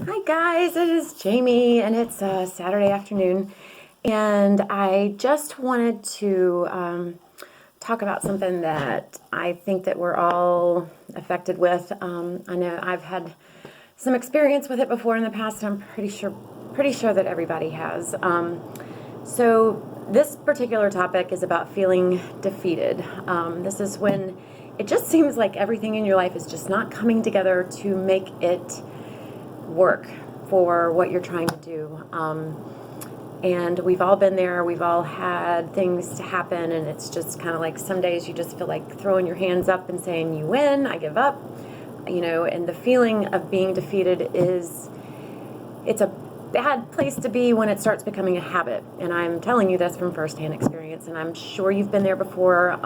Hi guys, it is Jamie and it's Saturday afternoon, and I just wanted to talk about something that I think that we're all affected with. I know I've had some experience with it before in the past. I'm pretty sure that everybody has. So this particular topic is about feeling defeated. This is when it just seems like everything in your life is just not coming together to make it work for what you're trying to do. And we've all been there. We've all had things to happen, and it's just kind of like some days you just feel like throwing your hands up and saying, "You win, I give up." And the feeling of being defeated it's a bad place to be when it starts becoming a habit. And I'm telling you this from firsthand experience, and I'm sure you've been there before.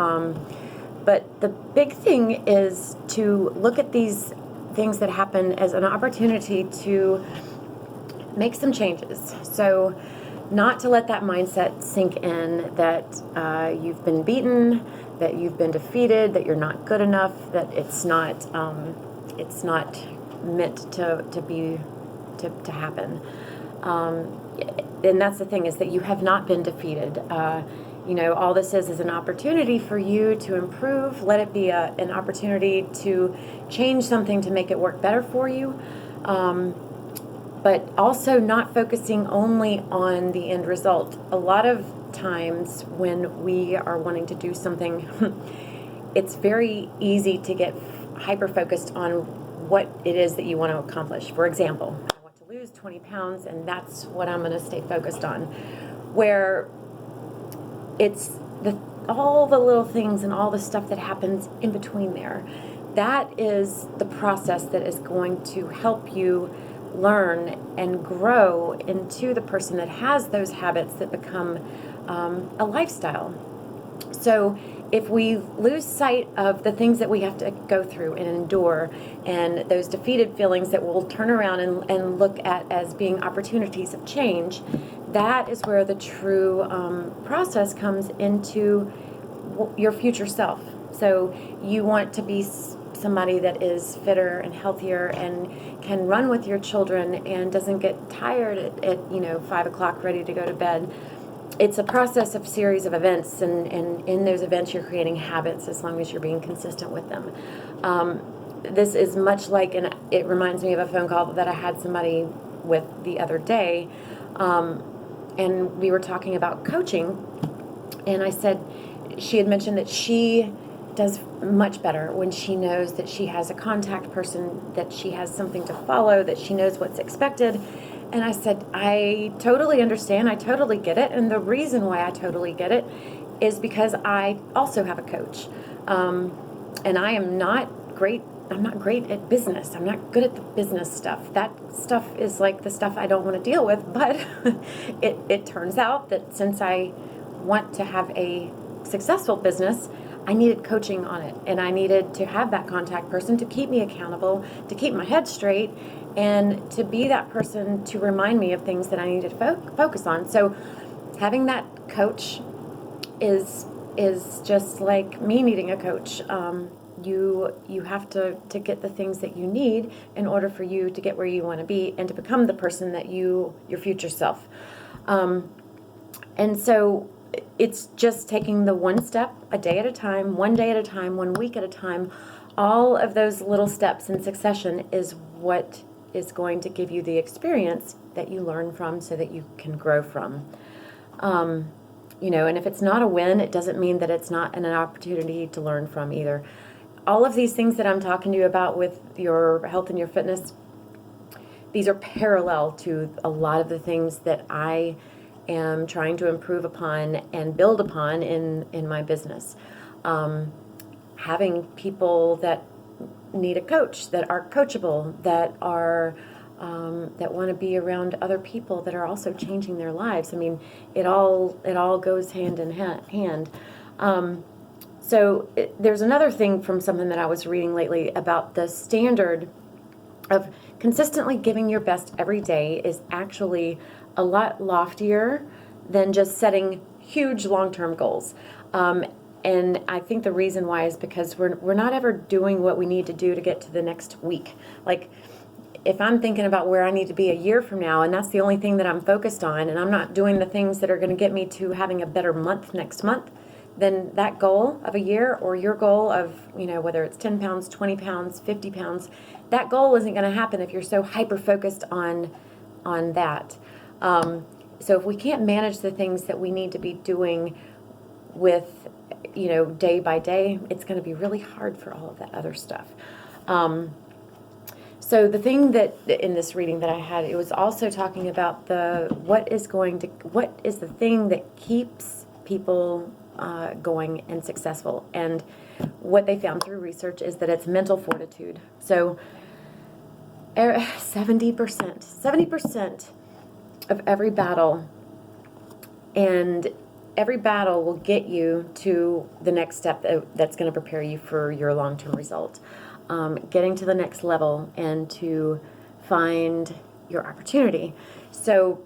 But the big thing is to look at these things that happen as an opportunity to make some changes. So, not to let that mindset sink in that you've been beaten, that you've been defeated, that you're not good enough, that it's not meant to happen. And that's the thing, is that you have not been defeated. All this is an opportunity for you to improve. Let it be an opportunity to change something to make it work better for you. But also not focusing only on the end result. A lot of times when we are wanting to do something, it's very easy to get hyper-focused on what it is that you want to accomplish. For example, I want to lose 20 pounds, and that's what I'm going to stay focused on. Where it's all the little things and all the stuff that happens in between there. That is the process that is going to help you learn and grow into the person that has those habits that become a lifestyle. So if we lose sight of the things that we have to go through and endure, and those defeated feelings that we'll turn around and look at as being opportunities of change, that is where the true process comes into your future self. So you want to be somebody that is fitter and healthier and can run with your children and doesn't get tired at 5 o'clock ready to go to bed. It's a process of series of events, and in those events you're creating habits as long as you're being consistent with them. This is much like, and it reminds me of a phone call that I had somebody with the other day, and we were talking about coaching, and I said, she had mentioned that she does much better when she knows that she has a contact person, that she has something to follow, that she knows what's expected. And I said, I totally understand. I totally get it. And the reason why I totally get it is because I also have a coach. And I am not great. I'm not great at business. I'm not good at the business stuff. That stuff is like the stuff I don't want to deal with. But it turns out that since I want to have a successful business, I needed coaching on it, and I needed to have that contact person to keep me accountable, to keep my head straight, and to be that person to remind me of things that I needed to focus on. So having that coach is just like me needing a coach. You have to get the things that you need in order for you to get where you want to be and to become the person that your future self. And so it's just taking the one step a day at a time, 1 day at a time, 1 week at a time. All of those little steps in succession is what is going to give you the experience that you learn from so that you can grow from. And if it's not a win, it doesn't mean that it's not an opportunity to learn from either. All of these things that I'm talking to you about with your health and your fitness, these are parallel to a lot of the things that I am trying to improve upon and build upon in my business. Having people that need a coach, that are coachable, that are that want to be around other people that are also changing their lives. I mean, it all goes hand in hand. There's another thing from something that I was reading lately about the standard of consistently giving your best every day is actually a lot loftier than just setting huge long-term goals. And I think the reason why is because we're not ever doing what we need to do to get to the next week. Like, if I'm thinking about where I need to be a year from now, and that's the only thing that I'm focused on, and I'm not doing the things that are going to get me to having a better month next month, then that goal of a year, or your goal of, whether it's 10 pounds, 20 pounds, 50 pounds, that goal isn't going to happen if you're so hyper focused on that. So if we can't manage the things that we need to be doing with, day by day, it's going to be really hard for all of that other stuff. So the thing that in this reading that I had, it was also talking about what is the thing that keeps people going and successful. And what they found through research is that it's mental fortitude. So 70% of every battle, and every battle will get you to the next step that's going to prepare you for your long-term result. Getting to the next level and to find your opportunity. So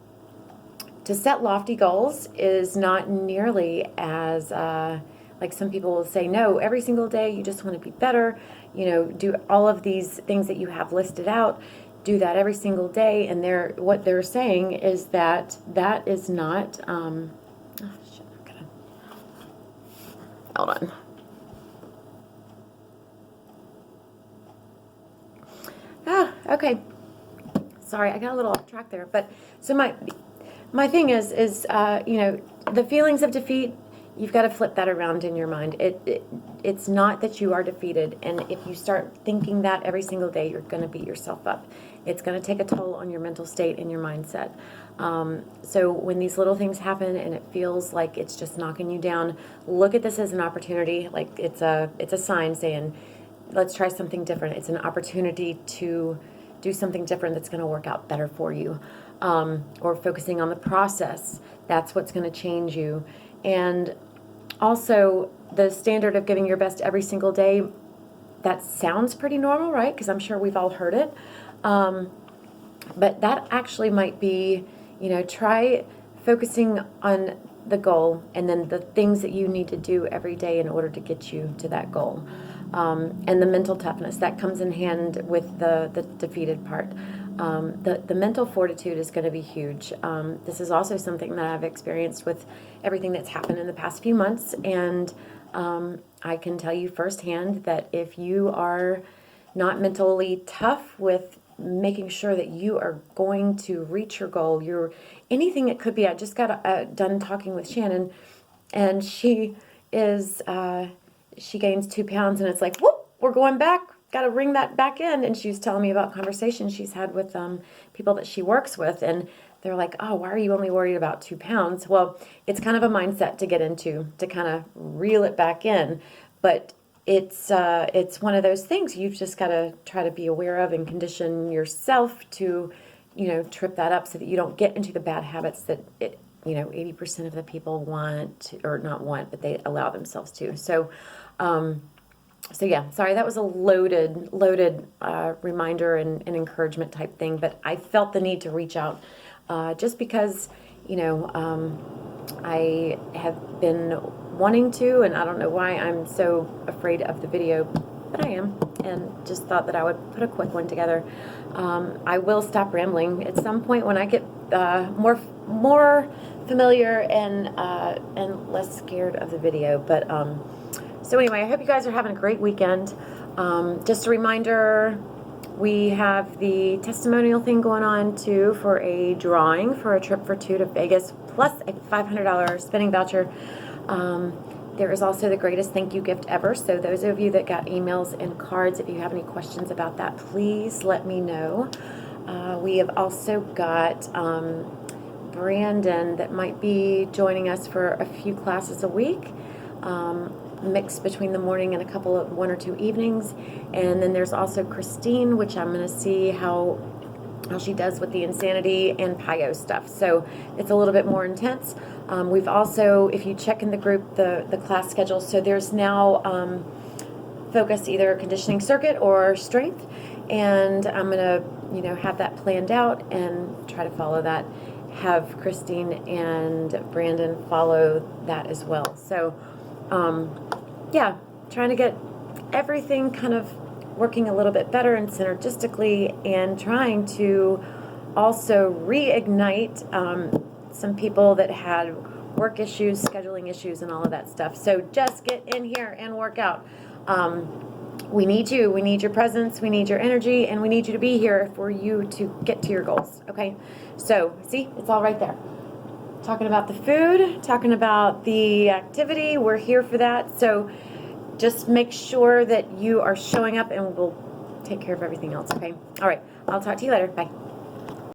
to set lofty goals is not nearly as, like some people will say, no, every single day you just want to be better, do all of these things that you have listed out, do that every single day. And what they're saying is that is not, hold on. Okay. Sorry, I got a little off track there. But so my thing is the feelings of defeat, you've got to flip that around in your mind. It's not that you are defeated, and if you start thinking that every single day, you're going to beat yourself up. It's going to take a toll on your mental state and your mindset. So when these little things happen and it feels like it's just knocking you down, look at this as an opportunity. Like it's a sign saying, let's try something different. It's an opportunity to do something different that's going to work out better for you. Or focusing on the process, that's what's going to change you. And also the standard of giving your best every single day, that sounds pretty normal, right? Because I'm sure we've all heard it. But that actually might be, try focusing on the goal and then the things that you need to do every day in order to get you to that goal. And the mental toughness, that comes in hand with the defeated part. The mental fortitude is going to be huge. This is also something that I've experienced with everything that's happened in the past few months. And I can tell you firsthand that if you are not mentally tough with making sure that you are going to reach your goal, anything it could be. I just got done talking with Shannon, and she gains 2 pounds, and it's like, whoop, we're going back. Got to ring that back in. And she was telling me about conversations she's had with people that she works with, and they're like, oh, why are you only worried about 2 pounds? Well, it's kind of a mindset to get into, to kind of reel it back in. But it's one of those things you've just got to try to be aware of and condition yourself to, trip that up so that you don't get into the bad habits that 80% of the people or not want, but they allow themselves to. So yeah, sorry, that was a loaded reminder and encouragement type thing, but I felt the need to reach out just because, I have been wanting to, and I don't know why I'm so afraid of the video, but I am, and just thought that I would put a quick one together. I will stop rambling at some point when I get more familiar and less scared of the video, but so anyway, I hope you guys are having a great weekend. Just a reminder, we have the testimonial thing going on too for a drawing for a trip for 2 to Vegas plus a $500 spending voucher. There is also the greatest thank you gift ever. So those of you that got emails and cards, if you have any questions about that, please let me know. We have also got Brandon that might be joining us for a few classes a week. Mixed between the morning and 1 or 2 evenings. And then there's also Christine, which I'm going to see how she does with the Insanity and PIO stuff. So it's a little bit more intense. We've also, if you check in the group, the class schedule, so there's now focus either conditioning circuit or strength. And I'm going to, have that planned out and try to follow that. Have Christine and Brandon follow that as well. So, yeah, trying to get everything kind of working a little bit better and synergistically, and trying to also reignite some people that had work issues, scheduling issues, and all of that stuff. So just get in here and work out. We need you. We need your presence. We need your energy, and we need you to be here for you to get to your goals. Okay? So, see, it's all right there. Talking about the food, talking about the activity. We're here for that. So, just make sure that you are showing up, and we'll take care of everything else. Okay? All right. I'll talk to you later. Bye.